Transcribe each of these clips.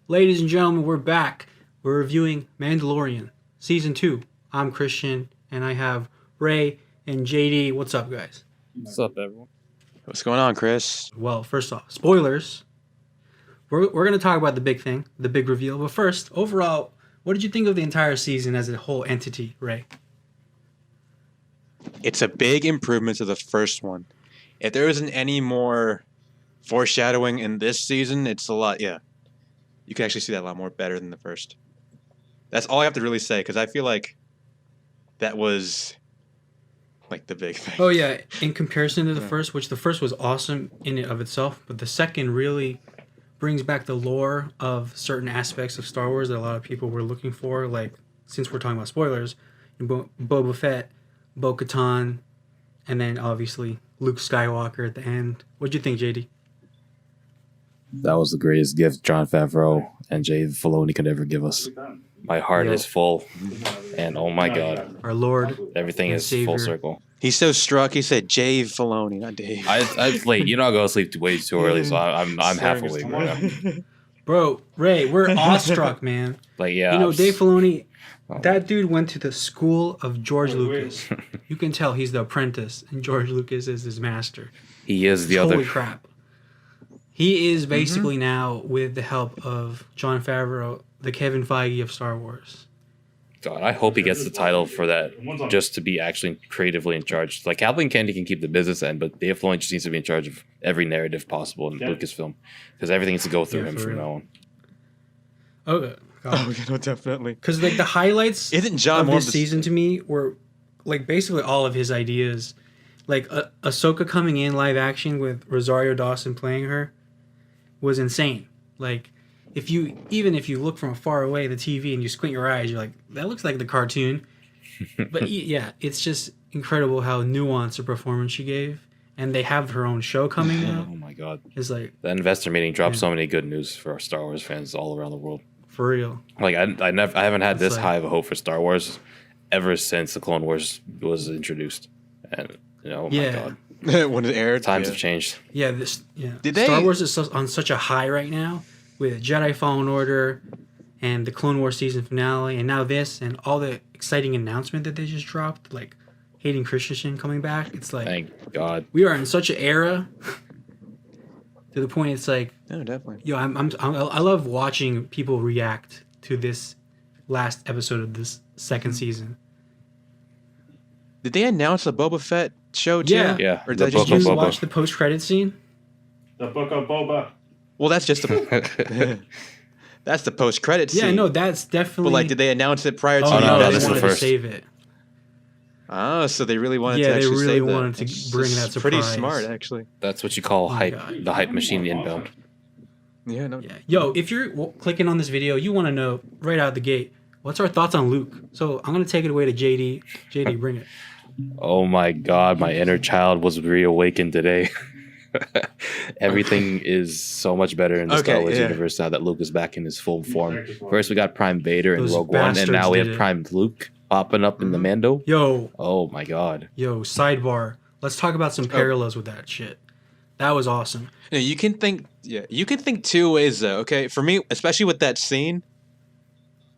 Ladies and gentlemen, we're back. We're reviewing Mandalorian Season 2. I'm Christian, and I have Ray and JD. What's up, guys? What's up, everyone? What's going on, Chris? Well, first off, spoilers. We're going to talk about the big thing, the big reveal. But first, overall, what did you think of the entire season as a whole entity, Ray? It's a big improvement to the first one. If there isn't any more foreshadowing in this season, it's a lot, yeah. You can actually see that a lot more better than the first. That's all I have to really say, because I feel like that was like the big thing. Oh, yeah. In comparison to the first, which the first was awesome in and of itself, but the second really brings back the lore of certain aspects of Star Wars that a lot of people were looking for. Like, since we're talking about spoilers, Boba Fett, Bo-Katan, and then obviously Luke Skywalker at the end. What'd you think, JD? That was the greatest gift John Favreau and Dave Filoni could ever give us. My heart is full, and oh my God, Our Lord, everything and is Savior. full circle. He's so struck. He said Dave Filoni, not Dave. I late. You know, I go to sleep way too early, so I'm half awake right now. Bro, Ray, we're awestruck, man. Like, yeah, You know, Dave Filoni, that dude went to the school of George Lucas. You can tell he's the apprentice, and George Lucas is his master. he is the Holy other. crap. He is basically now, with the help of Jon Favreau, the Kevin Feige of Star Wars. God, I hope he gets the title for that, just to be actually creatively in charge. Like, Kathleen Kennedy can keep the business end, but Dave Filoni just needs to be in charge of every narrative possible in Lucasfilm, because everything needs to go through him for from real. now on. Oh, God. Oh, yeah, no, definitely. Because like the highlights Isn't John of more this of the- season to me were like basically all of his ideas. Like Ahsoka coming in live action with Rosario Dawson playing her was insane. Like if you look from far away at the TV and you squint your eyes, you're like, that looks like the cartoon. But yeah, it's just incredible how nuanced a performance she gave. And they have her own show coming Oh out. my God, It's like, that investor meeting dropped Yeah. so many good news for our Star Wars fans all around the world. for real. Like I haven't had It's this like- high of a hope for Star Wars ever since the Clone Wars was introduced, and oh my Yeah. God, when it aired. times yeah. have changed. Yeah, Did Star they- Wars is on such a high right now with Jedi Fallen Order and the Clone Wars season finale, and now this and all the exciting announcement that they just dropped, like Hayden Christensen coming back. It's like Thank God. we are in such an era to the point it's like, No, definitely. yo, I love watching people react to this last episode of this second season. Did they announce the Boba Fett show too? Yeah. Yeah, Or the did I just Book of Did you Boba. watch the post-credit scene? The Book of Boba. Well, that's just the that's the post-credit scene. Yeah, no, that's definitely. But like, did they announce it prior to? Oh, Oh, no, no, they this is the wanted to first. save it. Oh, so they really wanted Yeah, to they actually really save that. wanted to It's bring that Pretty surprise. smart, actually. That's what you call my hype, God. the hype machine inbound. Yeah, no. Yeah. Yo, if you're clicking on this video, you want to know right out the gate, what's our thoughts on Luke? So I'm going to take it away to JD. JD, bring it. Oh my God, my inner child was reawakened today. Everything is so much better in the Star Okay, Wars yeah. universe now that Luke is back in his full form. First, we got Prime Vader in Those Rogue One, and now we have bastards did it. Prime Luke popping up in the Mando. Yo, Oh my God. sidebar. Let's talk about some parallels with that shit. That was awesome. Yeah, you can think. Yeah, you can think two ways though. Okay, for me, especially with that scene,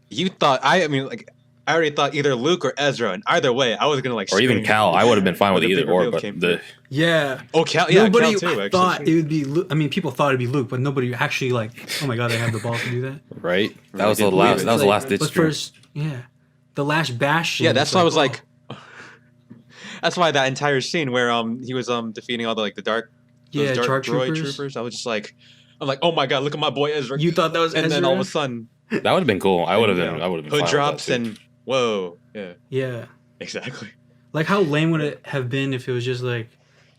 you thought. I mean, like, I already thought either Luke or Ezra, and either way, I was gonna like. Or even scream. Cal. I would have been fine with When the either big or, reveal but came the Yeah. Oh, Cal. Yeah, Nobody Cal too. Actually, thought it would be Luke. I mean, people thought it'd be Luke, but nobody actually like, oh my God, they have the balls to do that. right. That Right, was the didn't last. believe it. That was the Like, last ditch. But first, yeah. The last bash. Yeah, that's why I was like. oh, That's why that entire scene where he was defeating all the like the dark yeah, those Dark droid Troopers. I was just like, I'm like, oh my God, look at my boy Ezra. You thought that was and Ezra? then all of a sudden, That would have been cool. I would have been. you know, I would have been. hood fine with drops that, too. and whoa, yeah, Yeah. exactly. Like, how lame would it have been if it was just like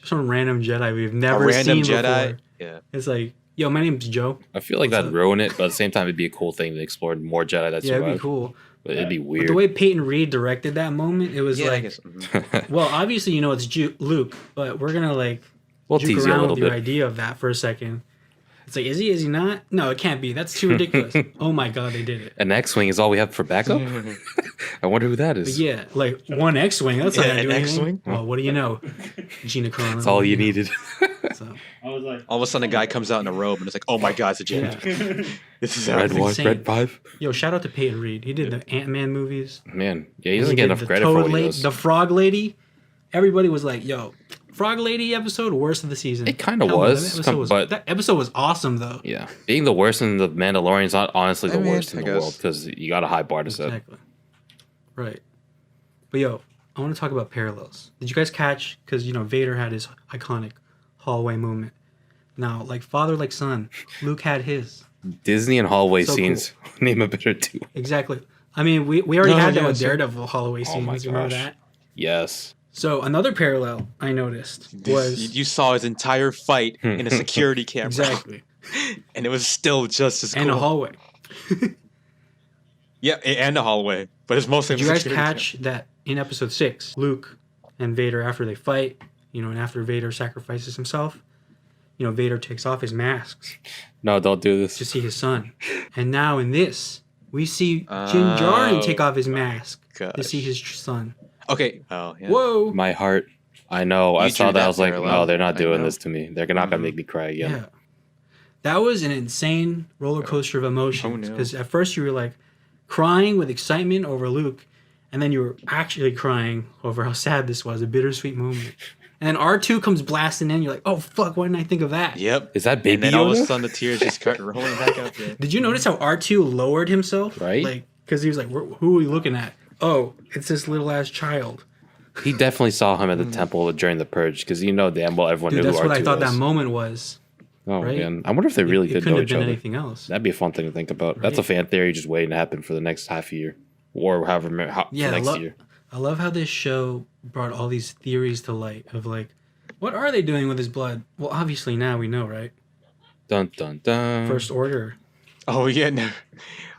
some random Jedi we've never A random seen Jedi. before? Yeah. It's like, yo, my name's Joe. I feel like What's that'd up? ruin it, but at the same time, it'd be a cool thing to explore more Jedi that Yeah, it'd survive. be cool. But it'd be But weird. the way Peyton Reed directed that moment, it was Yeah, I like, guess. Mhm. well, obviously you know it's Luke, but we're gonna like we'll juke tease you a around little with your bit. idea of that for a second. It's like, is he? Is he not? No, it can't be. That's too ridiculous. Oh my God, they did it. An X-wing is all we have for backup. I wonder who that But is. yeah, like one X-wing. That's not Yeah, gonna do an anything. X-wing? Well, what do you know, Gina Carano? That's all you needed. So I was like, All of a sudden, a guy comes out in a robe, and it's like, oh my god, it's a Jedi. yeah. This is Red happening. one, insane. red 5. Yo, shout out to Peyton Reed. He did the Ant-Man movies. Man, yeah, he He doesn't get did enough the credit for Toad what he Lady, does. the Frog Lady. Everybody was like, "Yo, Frog Lady episode, worst of the season." It kinda Hell, was, but- that episode was awesome though. Yeah, being the worst in the Mandalorian is not honestly the I mean, worst in I the guess. world because you got a high bar to set. Exactly. Right. But yo, I want to talk about parallels. Did you guys catch? Because Vader had his iconic hallway moment. Now, like father, like son, Luke had his. Disney and hallway So scenes. Name a better two. Exactly. I mean, we already Oh, had that yeah, with sure. Daredevil hallway Oh scenes. my Remember gosh. that? Yes. So another parallel I noticed was You saw his entire fight in a security camera. exactly And it was still just as cool. and a hallway. Yeah, and a hallway. But it's mostly Did you a guys security catch that in episode 6, Luke and Vader, after they fight, and after Vader sacrifices himself, Vader takes off his masks No, don't do to this. see his son. And now in this, we see Din Oh, Djarin take off his mask to gosh. see his son. Okay. Oh, yeah. Whoa! My heart. I know. I You saw drew that. that I was like, parallel. no, they're not I doing know. this to me. They're not gonna make me cry again. Yeah. That was an insane roller coaster of emotions. no. Because at first you were like crying with excitement over Luke, and then you were actually crying over how sad this was, a bittersweet moment. And then R2 comes blasting in, you're like, oh fuck, why didn't I think of that? Yep. Is that And baby then all of a Yoda? sudden the tears just start rolling back up there. Did you notice how R2 lowered himself? Right. Like, because he was like, who are we looking at? Oh, it's this little ass child. He definitely saw him at the temple during the purge because damn well everyone Dude, knew that's who what R2 I thought was. that moment was. Oh right? man, I wonder if they really It did couldn't know have each been other. anything else. That'd be a fun thing to think about. Right. That's a fan theory just waiting to happen for the next half a year, or however Yeah, next year. I love how this show brought all these theories to light of like, what are they doing with his blood? Well, obviously now we know, right? Dun dun dun. First Order. Oh, yeah. No.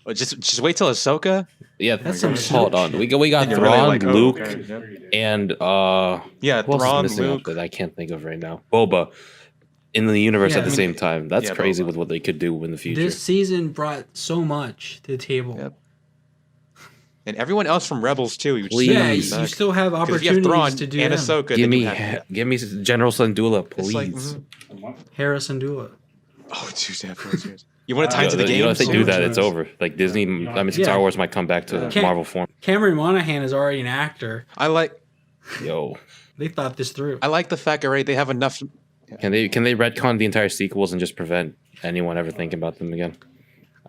Oh, just wait till Ahsoka. Yeah, That's some hold on. shit. We got You're Thrawn, really like, oh, Luke, okay. and Yeah, who else is Thrawn, missing out Luke. that I can't think of right now? Boba in the universe Yeah, at the I mean- same time. That's Yeah, crazy Boba. with what they could do in the future. This season brought so much to the table. Yep. And everyone else from Rebels, too. You Please. Yeah, Please. you still have Because if you have opportunities Thrawn to do and them. Ahsoka, give then me, you have... give me General Sandula, please. It's like, Harris and Dula. Oh, dude, that You want to tie into the You know, if they game? do that, it's over. Like Disney, I mean, Yeah. Star Wars might come back to Okay. Marvel form. Cameron Monaghan is already an actor. I like Yo, They thought this through. the fact that they have enough. can they retcon the entire sequels and just prevent anyone ever thinking about them again?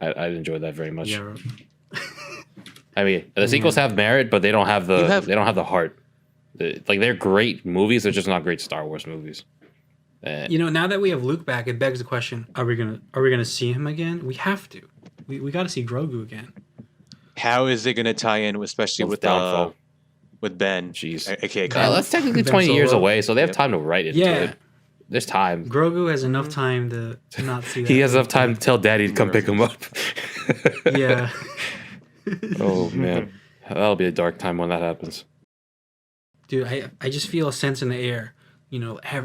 I'd enjoy that very much. Yeah, right. I mean, the sequels have merit, but they don't have the You have- they don't have the heart. Like they're great movies, they're just not great Star Wars movies. Now that we have Luke back, it begs the question: Are we gonna see him again? We have to. We got to see Grogu again. How is it going to tie in, especially with Downfall. with Ben? Jeez. Okay, That's technically Ben 20 years Solo. away, so they have Yep. time to write it. Yeah. it. There's time. Grogu has enough time to not see that. He has enough time to tell Daddy to come pick him up. Yeah. Oh man, that'll be a dark time when that happens. Dude, I just feel a sense in the air.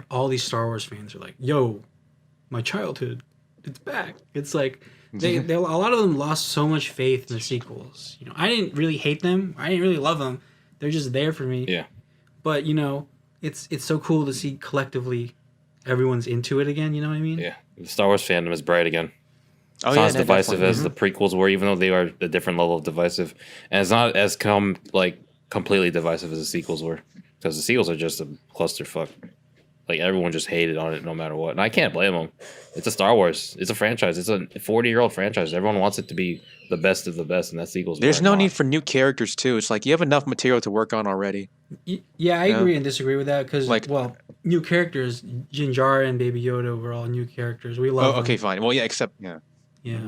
All these Star Wars fans are like, "Yo, my childhood, it's back." It's like they a lot of them lost so much faith in the sequels. I didn't really hate them. I didn't really love them. They're just there for me. Yeah. But it's so cool to see collectively everyone's into it again. You know what I mean? Yeah, the Star Wars fandom is bright again. Oh, It's not as no, divisive definitely. as the prequels were, even though they are a different level of divisive, and it's not as completely divisive as the sequels were, because the sequels are just a clusterfuck. Like everyone just hated on it no matter what, and I can't blame them. It's a Star Wars. It's a franchise. It's a 40-year-old franchise. Everyone wants it to be the best of the best, and that sequels. There's are no not. need for new characters too. It's like you have enough material to work on already. Yeah, I Yeah. agree and disagree with that because, Like- new characters, Din Djarin and Baby Yoda were all new characters. We love Oh, okay, them. fine. Well, yeah, except yeah. Yeah.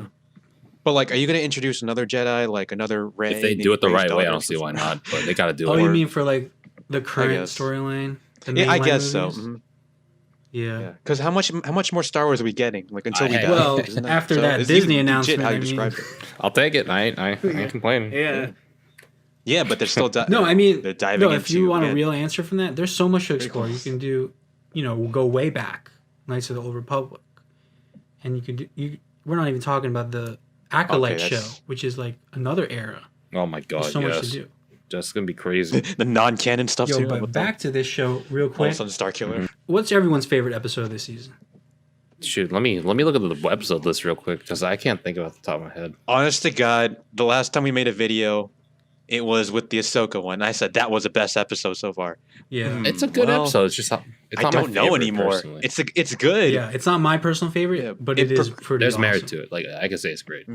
But like, are you going to introduce another Jedi, like another Rey? If they maybe do it the Rey's right way, I daughter don't or see why something? not. But they got to do Oh, it. you mean for like the current guess. storyline? The Yeah, I mainline guess so. movies? Mhm. Yeah. Because how much more Star Wars are we getting? Like until we I- die. Well, Isn't after so that it's Disney even legit announcement, how you I mean- described it. I'll take it. I ain't complaining. Yeah. Yeah, but they're still No, I mean, they're diving no. If you into, want yeah. a real answer from that, there's so much to explore. cool. You can do, go way back, Knights of the Old Republic, and you can do. We're not even talking about the Acolyte Okay, show, that's- which is like another era. Oh my god, There's so much to yes. do. That's gonna be crazy. the non-canon stuff Yo, too. but What back to this show real all of a quick. sudden, Star Killer. what's everyone's favorite episode this season? Shoot, let me look at the episode list real quick because I can't think of it off the top of my head. Honest to God, the last time we made a video, it was with the Ahsoka one. I said that was the best episode so far. Yeah. It's a good Well, episode. It's just it's I not my don't know favorite, anymore. personally. It's good. Yeah, it's not my personal favorite, Yeah, but it it is pretty There's awesome. merit to it. Like I can say it's great.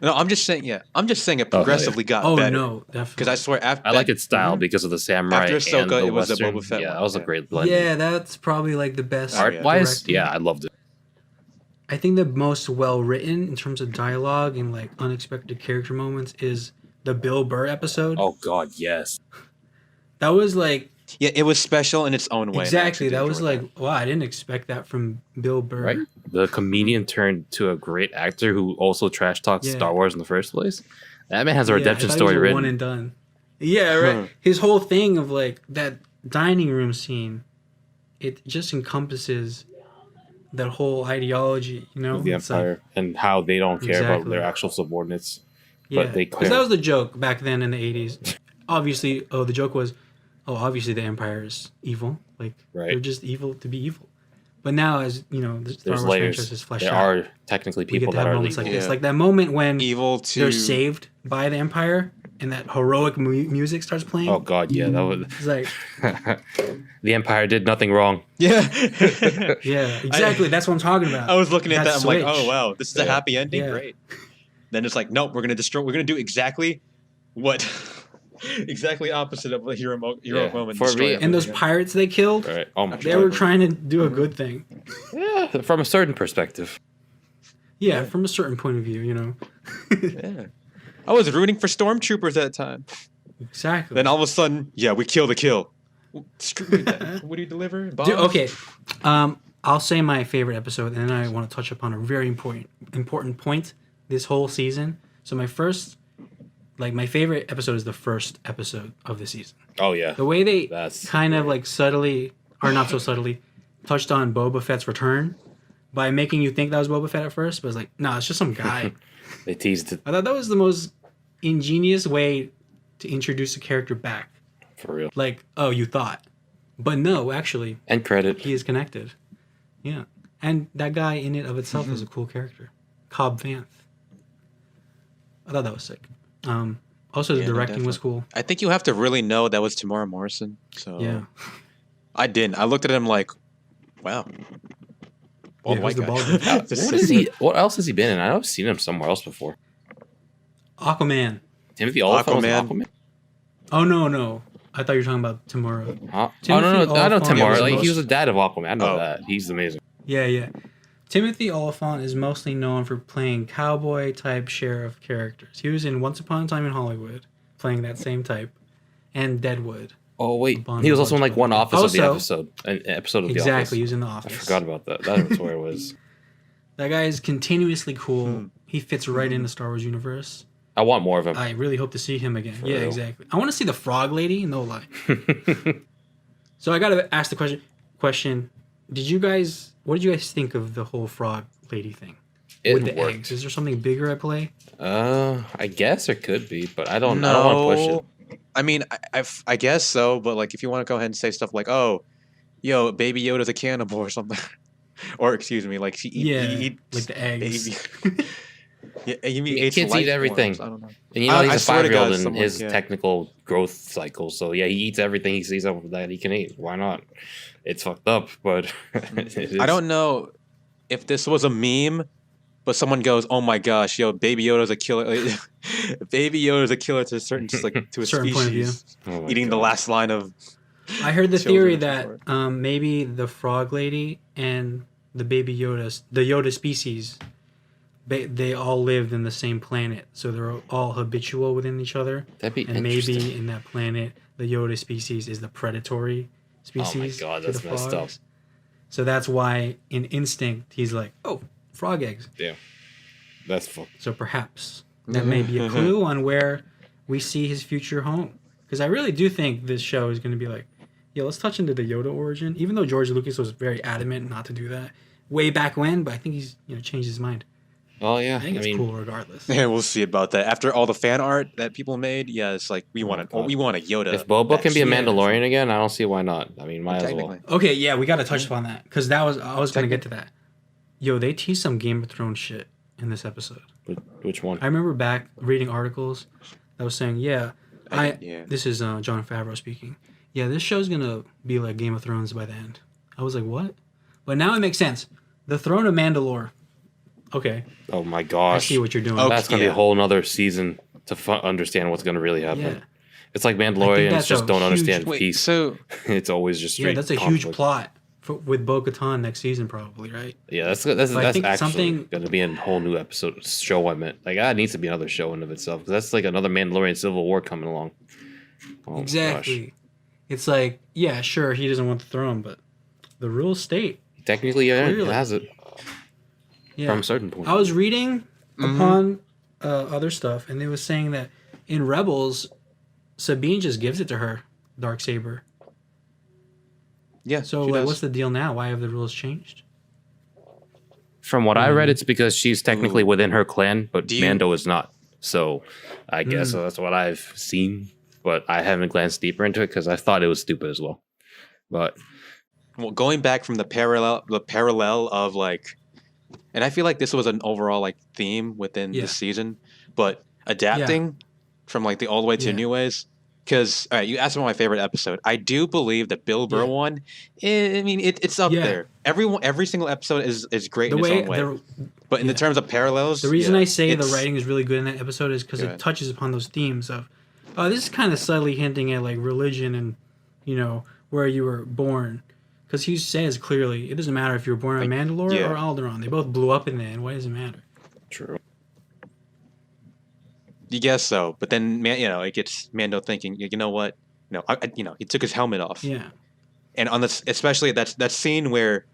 No, I'm just saying. Yeah, I'm just saying it Oh, hell yeah. progressively got Oh, better. no, definitely. Because I swear, after I like its style because of the samurai After Ahsoka, and the it was the Western. Boba Fett yeah, one, that was a yeah. great blend. Yeah, that's probably like the best. Art wise, directing. yeah, I loved it. I think the most well written in terms of dialogue and like unexpected character moments is the Bill Burr episode. Oh God, yes. That was like Yeah, it was special in its own way. and I exactly. actually That did was enjoy like wow, I didn't expect that from Bill Burr. Right? The comedian turned to a great actor who also trash talks Yeah. Star Wars in the first place. That man has a Yeah, I redemption thought he was story a written. One and done. Yeah, right. Huh. His whole thing of like that dining room scene, it just encompasses that whole ideology. You know, of the It's like- Empire and how they don't care about Exactly. their actual subordinates. Yeah, But they because that was the joke back then in the 80s. Obviously, the joke was, obviously the Empire is evil. Like, Right. they're just evil to be evil. But now, as you know, the Star There's Wars layers. franchise is fleshed There out. are technically We get people to that have are moments evil. like this. Yeah. Like that moment when Evil to they're saved by the Empire and that heroic music starts playing. Oh God, yeah, that was It's like, the Empire did nothing wrong. Yeah. yeah, exactly. That's what I'm talking about. I was looking at that. I'm like, switch. oh wow, this is a Yeah. happy ending. Yeah. Great. Then it's like, nope, we're gonna destroy. We're gonna do exactly what, exactly opposite of the hero Yeah. moment. For destroy me- everything. And those pirates they killed, Right? Oh my they God. were trying to do a good thing. Yeah, from a certain perspective. Yeah, from a certain point of view, you know. Yeah. I was rooting for stormtroopers at that time. Exactly. Then all of a sudden, yeah, we kill the kill. Screw that. What do you deliver? Bombs? Dude, okay. I'll say my favorite episode, and then I want to touch upon a very important point this whole season. So my favorite episode is the first episode of the season. Oh yeah. The way they That's kind of like subtly, or not so subtly, touched on Boba Fett's return by making you think that was Boba Fett at first, but it's like, no, it's just some guy. They teased it I thought that was the most ingenious way to introduce a character back. for real. Like, oh, you thought. But no, actually, And credit. he is connected. Yeah. And that guy in it of itself is a cool character. Cobb Vanth. I thought that was sick. Also, the Yeah, no, directing was cool. I think you have to really know that was Tamara Morrison. So Yeah. I didn't. I looked at him like, wow. Bald Yeah, white who's the guy. bald guy? What is he? What else has he been in? I know I've seen him somewhere else before. Aquaman. Timothy Olyphant was in Aquaman. Aquaman. Oh, no. I thought you were talking about Tamara. Huh? Oh Timothy no, I know Olyphant Tamara. was Like the he was most- the dad of Aquaman. I know Oh. that. He's amazing. Yeah. Timothy Olyphant is mostly known for playing cowboy-type sheriff characters. He was in Once Upon a Time in Hollywood, playing that same type, and Deadwood. Oh wait, Bond he was also in Watch like one Bond. office of the Also- episode. An episode of the Exactly, office. he was in The I Office. forgot about that. That's where it was. That guy is continuously cool. He fits right in the Star Wars universe. I want more of him. I really hope to see him again. Yeah, real. exactly. I want to see the frog lady, no lie. So I gotta ask the question: what did you guys think of the whole frog lady thing It with the worked. eggs? Is there something bigger at play? I guess there could be, but I don't want to push it. I mean, I guess so, but like if you want to go ahead and say stuff like, oh, yo, Baby Yoda's a cannibal or something. Or excuse me, like he eats like the eggs. Yeah, he Kids eats eat life everything. forms. I don't know. And you know I he's a swear to God, 5-year-old in someone- his yeah. technical growth cycle. So yeah, he eats everything he sees that he can eat. Why not? It's fucked up, but it is. I don't know if this was a meme, but someone goes, "Oh my gosh, yo, Baby Yoda's a killer." Baby Yoda's a killer to a certain, just like to a Certain point of view. species, Oh my eating the God. last line of. I heard the Children theory and so that maybe the frog lady and the baby Yoda, the Yoda species, they all lived in the same planet, so they're all habitual within each other. That'd be And interesting. maybe in that planet, the Yoda species is the predatory species. God, to that's the messed up. frogs. So that's why, in instinct, he's like, "Oh, frog eggs." That's fucked. So perhaps that may be a clue on where we see his future home. Because I really do think this show is going to be like, yeah, let's touch into the Yoda origin. Even though George Lucas was very adamant not to do that way back when, but I think he's changed his mind. Oh yeah, I think it's cool regardless. Yeah, we'll see about that. After all the fan art that people made, yeah, it's like we want a Yoda. if Boba can be a Yeah. Mandalorian again, I don't see why not. I mean, might as well. Technically. Okay, yeah, we got to touch upon that because I was gonna get to that. Yo, they teased some Game of Thrones shit in this episode. Which one? I remember back reading articles that was saying, yeah. Yeah. This is John Favreau speaking. Yeah, this show's gonna be like Game of Thrones by the end. I was like, what? But now it makes sense. The Throne of Mandalore. Okay, Oh my I gosh, see what you're doing. Okay. that's gonna be Yeah. a whole nother season to understand what's gonna really happen. Yeah. It's like Mandalorians that's just a don't huge- understand Wait, peace. so It's always just straight. Yeah, that's a conflict. huge plot with Bo-Katan next season, probably, right? Yeah, that's But I think actually something- gonna be a whole new episode show. I meant like that needs to be another show in of itself because that's like another Mandalorian Civil War coming along. Oh my Exactly. gosh. It's like, yeah, sure, he doesn't want the throne, but the rules state. Technically, yeah, it Clearly. has it Yeah. from a certain point. I was reading upon other stuff, and they was saying that in Rebels, Sabine just gives it to her, Darksaber. yeah, So, she like, does. what's the deal now? Why have the rules changed? From what I read, it's because she's technically within her clan, but Do you- Mando is not. So I guess that's what I've seen, but I haven't glanced deeper into it because I thought it was stupid as well. But Well, going back from the parallel of like, and I feel like this was an overall like theme within Yeah. the season, but adapting from like the all the way to Yeah. New Ways. Because all right, you asked about my favorite episode. I do believe the Bill Burr Yeah. one. I mean, it's up Yeah. there. Every single episode is great The in its way, own way. the, But in the yeah. terms of parallels, the reason yeah, I say the it's- writing is really good in that episode is because Go it ahead. touches upon those themes of, this is kind of subtly hinting at like religion and, where you were born. Because he says clearly, it doesn't matter if you were born on Mandalore yeah. or Alderaan. They both blew up in the end. Why does it matter? true. You guess so, but then it gets Mando thinking. You know what? He took his helmet off. Yeah. And on this, especially that scene where,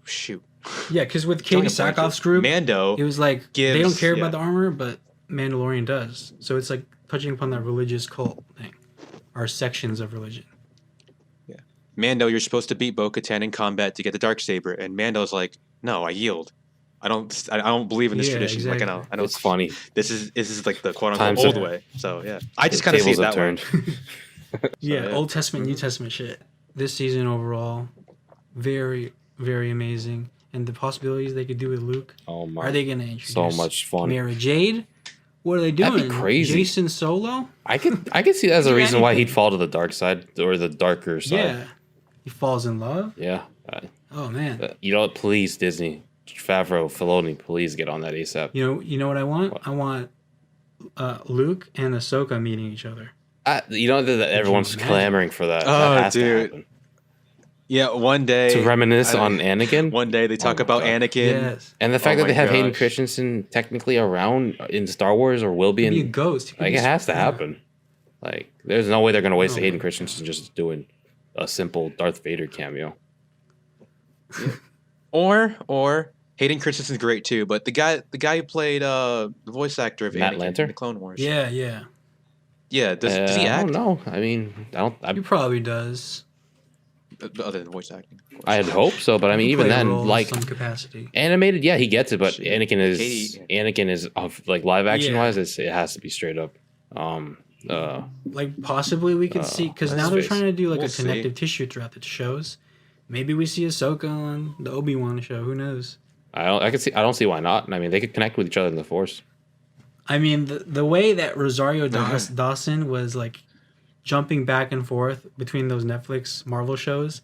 shoot, Yeah, because with Drawing Katie a blank Sackhoff's here. group, Mando, it was like they don't gives- care yeah. about the armor, but Mandalorian does. So it's like touching upon that religious cult thing, or sections of religion. Mando, you're supposed to beat Bo-Katan in combat to get the Darksaber, and Mando's like, no, I yield. I don't believe in this Yeah, tradition. exactly. Like I know It's funny. this is like the quote Times unquote have- old way. So yeah, I just kind of see it Tables that have way. turned. Yeah, yeah. Old Testament, New Testament shit. This season overall, very, very amazing. And the possibilities they could do with Luke. Oh my! Are they going to introduce so much fun. Mara Jade? What are they doing? That'd be crazy. Jason Solo? I could see that as a Do reason why he'd anything. fall to the dark side or the darker side. Yeah. He falls in love? Yeah. Oh, man. You know what? Please, Disney, Favreau, Filoni, please get on that ASAP. You know what I want? What? I want Luke and Ahsoka meeting each other. You know that everyone's imagine? clamoring for that. Oh, That has to dude. happen. Yeah, one day To reminisce I- on Anakin. One day they talk my about God. Anakin. Yes. And the fact Oh that they my have Hayden gosh. Christensen technically around in Star Wars or will be Be a in, ghost. He could like be it has to yeah. happen. Like there's no way they're gonna waste Oh Hayden my Christensen just doing a simple Darth Vader cameo. Or Hayden Christensen's great too, but the guy who played the voice actor of Matt Anakin Lanter? in the Clone Wars. Yeah. Yeah, does he I act? don't know. I mean, I He probably does. Other than voice acting. of course. I'd hope so, but I mean, He even play a then, role in like some capacity. animated, yeah, he gets it. But Shit. Anakin is of like live action Yeah. wise, it has to be straight up. Like possibly we could see because let's now they're face trying to do like We'll a connective tissue throughout the shows. Maybe we see Ahsoka on the Obi-Wan show. Who knows? I don't see why not. I mean, they could connect with each other in the Force. I mean, the way that Rosario Uh-huh. Dawson was like jumping back and forth between those Netflix Marvel shows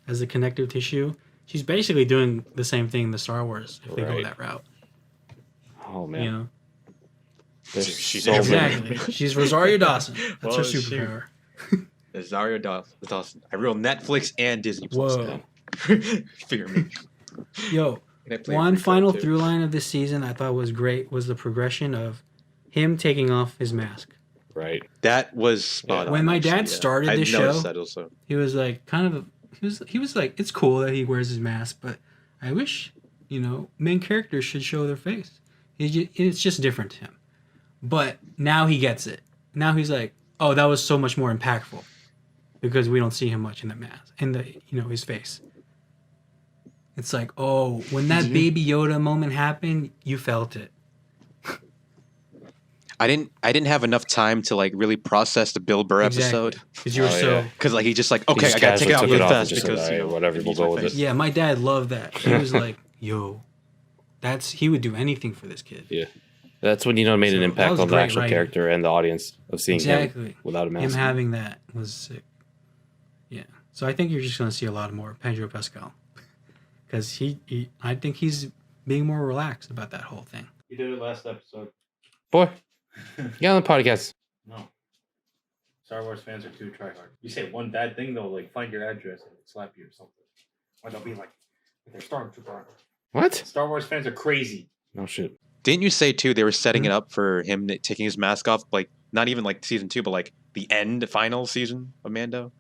as a connective tissue, she's basically doing the same thing in the Star Wars if they go Right. that route. Oh man, You know, there's She's so many. exactly. She's Rosario Dawson. That's Well, her she- superpower. Rosario Dawson. I real Netflix and Disney Plus Whoa. now. Figure me. Yo, And I played one Free final Code, too. through line of this season I thought was great was the progression of him taking off his mask. Right. That was spot on. When my actually, dad started I the noticed show- that also. He was like he was like, it's cool that he wears his mask, but I wish, main characters should show their face. It's just different to him. But now he gets it. Now he's like, oh, that was so much more impactful because we don't see him much in the mask, in the his face. It's like, oh, when that Baby Yoda moment happened, you felt it. I didn't have enough time to like really process the Bill Burr episode Because you were Oh, so. yeah. because like he just like He okay, just I gotta take casually it out took really off and fast just because said, you "All right, know, whatever, it we'll needs go my with face." it. Yeah, my dad loved that. He was like, yo, he would do anything for this kid. Yeah. That's when it made So an that impact was on the great actual writing. character and the audience of seeing Exactly. him without a Him mask. having that was sick. Yeah. So I think you're just going to see a lot more Pedro Pascal. Because I think he's being more relaxed about that whole thing. You did it last episode. Boy, get on the podcast. No. Star Wars fans are too tryhard. You say one bad thing, they'll like find your address and slap you or something. Or they'll be like, they're Stormtrooper. What? Star Wars fans are crazy. No shit. Didn't you say too they were setting it up for him taking his mask off, like not even like season 2, but like the final season of Mando?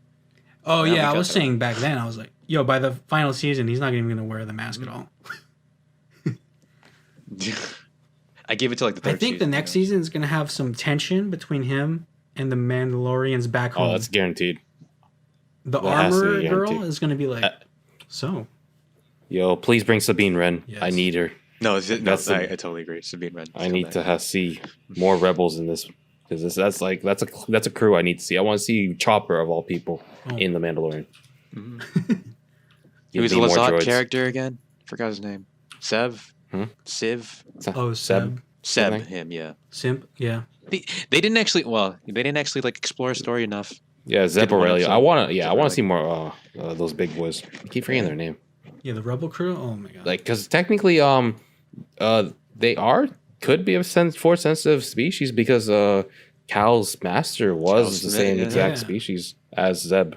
Oh, Now we yeah. I got was that. saying back then, I was like, yo, by the final season, he's not even going to wear the mask at all. I gave it to like the third I think the next season is going to have some tension between him and the Mandalorians back home. Oh, that's guaranteed. The that has to be armor girl guaranteed. is going to be like, so. Yo, please bring Sabine Wren. Yes. I need her. No, That's I the- totally agree. Sabine Wren. I need to see more rebels in this because that's a crew I need to see. I want to see Chopper of all people Oh. in the Mandalorian. Who's the Need more Lazat droids. character again? Forgot his name. Sev? Hmm? Civ? Oh, Seb. Seb, Something. him, yeah. Simp. Yeah. They didn't actually like explore a story enough. Yeah, Zeb Did one Aurelia. episode. I want to. Yeah, Zeb I want Aurelia. to see more. Those big boys. I keep forgetting their name. Yeah, the Rebel crew. Oh, my God. Like, because technically, they could be a force sensitive species because Cal's master was Cal's the Smith, same yeah. exact Yeah. species as Zeb.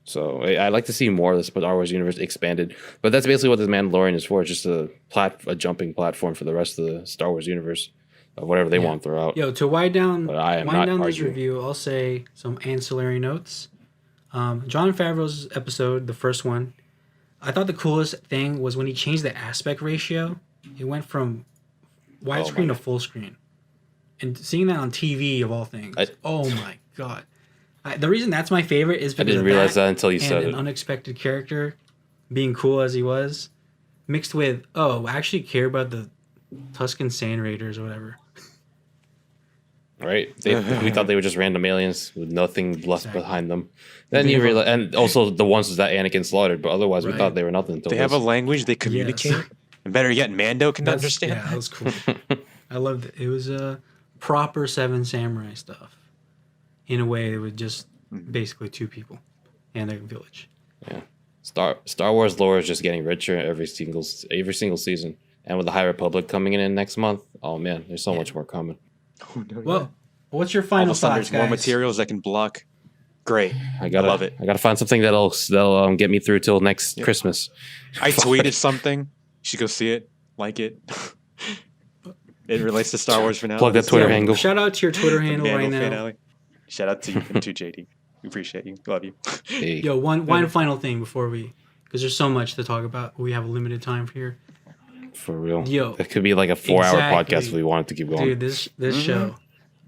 So I'd like to see more of the Star Wars universe expanded. But that's basically what the Mandalorian is for. It's just a jumping platform for the rest of the Star Wars universe of whatever they Yeah. want to throw out. Yo, to wind down But I am this not arguing. review, I'll say some ancillary notes. John Favreau's episode, the first one, I thought the coolest thing was when he changed the aspect ratio. It went from widescreen to full screen. And seeing that on TV, of all things, oh my God. The reason that's my favorite is I because didn't of realize that until you and said an it. unexpected character being cool as he was, mixed with, oh, I actually care about the Tuscan Sand Raiders or whatever. Right? We thought they were just random aliens with nothing left Exactly. behind them. Then They you have a- realize, and also the ones that Anakin slaughtered, but otherwise we Right. thought they were nothing. Until They have a this. language they communicate. And better yet, Mando can understand Yeah, that that. was cool. I loved it. It was proper Seven Samurai stuff. In a way, it was just basically two people and their village. Star Wars lore is just getting richer every single season, and with the High Republic coming in next month, oh man, there's so much more coming. Well, what's your All of final a sudden, thoughts, there's more guys? materials that can block. Great. I gotta love it. I gotta find something that'll get me through till next Christmas. I tweeted something. You should go see it. Like it. It relates to Star Wars finale. Plug that Twitter handle. Shout out to your Twitter handle right Mando now. finale. Shout out to you and to JD. We appreciate you. Love you. Hey, Yo, one final thing before because there's so much to talk about. We have a limited time here. for real. Yo, It could be like a 4-hour exactly. podcast if we wanted to keep going. Dude, this show.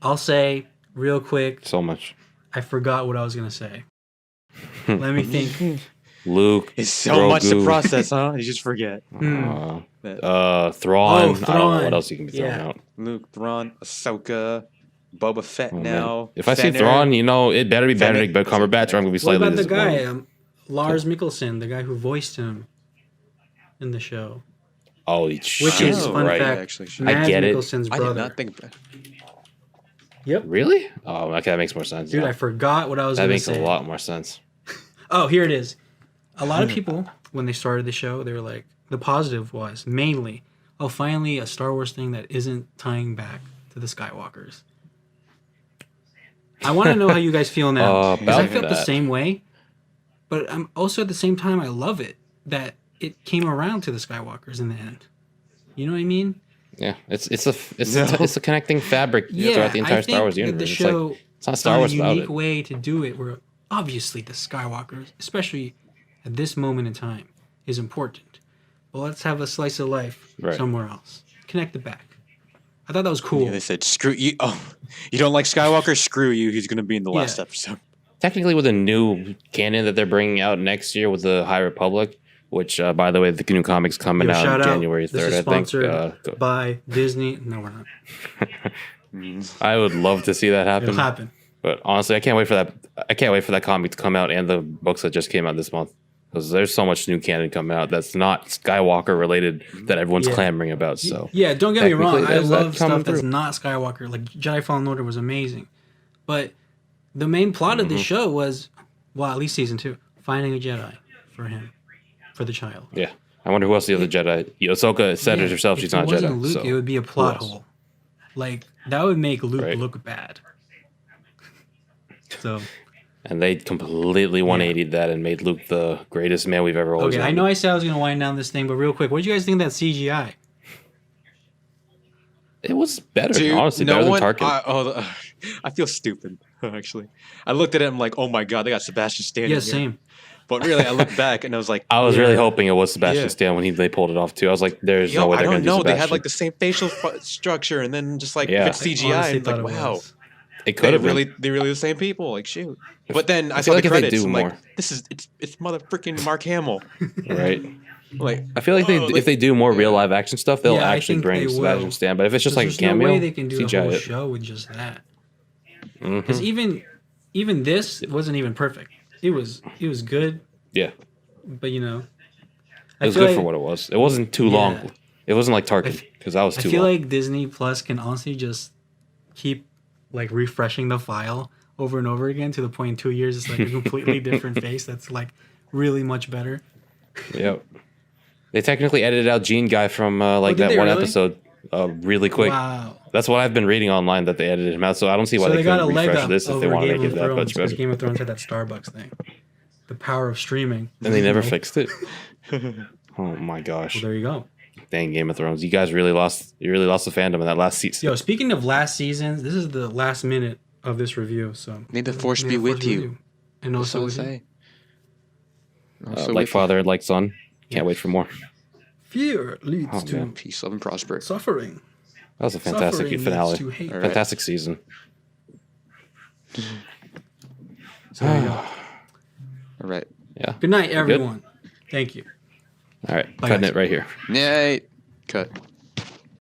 I'll say real quick, So much. I forgot what I was gonna say. Let me think. Luke. It's so much to Grogu, process, huh? You just forget. Thrawn. Oh, I don't know Thrawn. what else you can be throwing Yeah. out. Luke, Thrawn, Ahsoka, Boba Fett Oh, man. now. If I see Fenner. Thrawn, it better be Fennec. Benedict Cumberbatch, or I'm gonna be What slightly about the disappointed. guy, Lars Mikkelsen, the guy who voiced him in the show? Oh, Which shoot, is, Oh, fun right. fact, actually, I Mads get it. Mikkelsen's I did brother. not think. Yep. Really? Oh, okay, that makes more sense. Dude, now. I forgot what I was That going to makes say. a lot more sense. Oh, here it is. A lot of people, when they started the show, they were like, the positive was mainly, oh, finally a Star Wars thing that isn't tying back to the Skywalkers. I want to know how you guys feel now. Because I about felt the that. same way, but I'm also at the same time, I love it that it came around to the Skywalkers in the end. You know what I mean? Yeah, it's a connecting fabric throughout the entire I Star Wars think that universe. the It's like show it's not Star Wars found a without unique it. way to do it where obviously the Skywalkers, especially at this moment in time, is important. But let's have a slice of life Right. somewhere else. Connect it back. I thought that was cool. Yeah, they said, "Screw you." Oh, you don't like Skywalker? Screw you. He's going to be in the last Yeah. episode. Technically, with a new canon that they're bringing out next year with the High Republic, which, by the way, the new comic's coming out shout out. January 3rd, This is I think. sponsored by Disney. No, we're not. I would love to see that happen. It'll happen. But honestly, I can't wait for that. I can't wait for that comic to come out and the books that just came out this month. Because there's so much new canon coming out that's not Skywalker related that everyone's clamoring about. So Yeah, don't get me wrong. Technically, I there's that love stuff coming that's through. not Skywalker. Like Jedi Fallen Order was amazing. But the main plot of the show was, well, at least season 2, finding a Jedi for him, for the child. yeah, I wonder who else the other Jedi. Ahsoka said it herself. If She's it not a wasn't Jedi. Luke, So it would be a plot else? hole. Like that would make Luke Right. look bad. So and they completely 180'd that and made Luke the greatest man we've ever always okay, I known. know I said I was gonna wind down this thing, but real quick, what did you guys think of that CGI? It was better, Dude, honestly, better than Tarkin. I feel stupid, actually. I looked at it, I'm like, oh my god, they got Sebastian Stan. Yeah, in here. same. But really, I looked back and I was like, I was Yeah. really hoping it was Sebastian Yeah. Stan when they pulled it off too. I was like, "There's yo, no way I they're going don't to do know. They Sebastian." had like the same facial structure and then just like Yeah. if it's CGI. Honestly And like, thought it wow. was. It could have been. They're really the same people. Like, shoot. But then I I saw feel the like if they credits. do I'm more. like, it's mother freaking Mark Hamill. Right. Like, I feel like if they do more real live action stuff, they'll Yeah, I actually think bring they Sebastian will. Stan. But if it's just like a There's cameo, no way they can do a CGI whole it. show with just that. Mhm. Because even this wasn't even perfect. It was good, Yeah, but you know, it was good for what it was. It wasn't too long. It wasn't like Tarkin because that was I too feel long. like Disney Plus can honestly just keep like refreshing the file over and over again to the point in 2 years it's like a completely different face that's like really much better. Yep. They technically edited out Gene Guy from like did that they one really? episode really quick. Wow. That's what I've been reading online that they edited him out. So I don't see why So they they got a couldn't leg refresh up this if they over want to Game make of it that Thrones much because better. Game of Thrones had that Starbucks thing. The power of streaming. And they never fixed it. Oh my gosh! Well, there you go. Dang Game of Thrones! You guys really lost. You really lost the fandom in that last season. Yo, speaking of last season, this is the last minute of this review. So may the force may be the with force you. and also with you. say. Like father, like son. Can't wait for more. Fear leads Oh, to man. Peace, love, and prosper. suffering. That was a fantastic Suffering finale. leads to hate. All right. Fantastic season. So there you go. All right. Yeah. Good night, everyone. Thank you. All right. Bye, Cutting guys. it right here. Yay. Cut.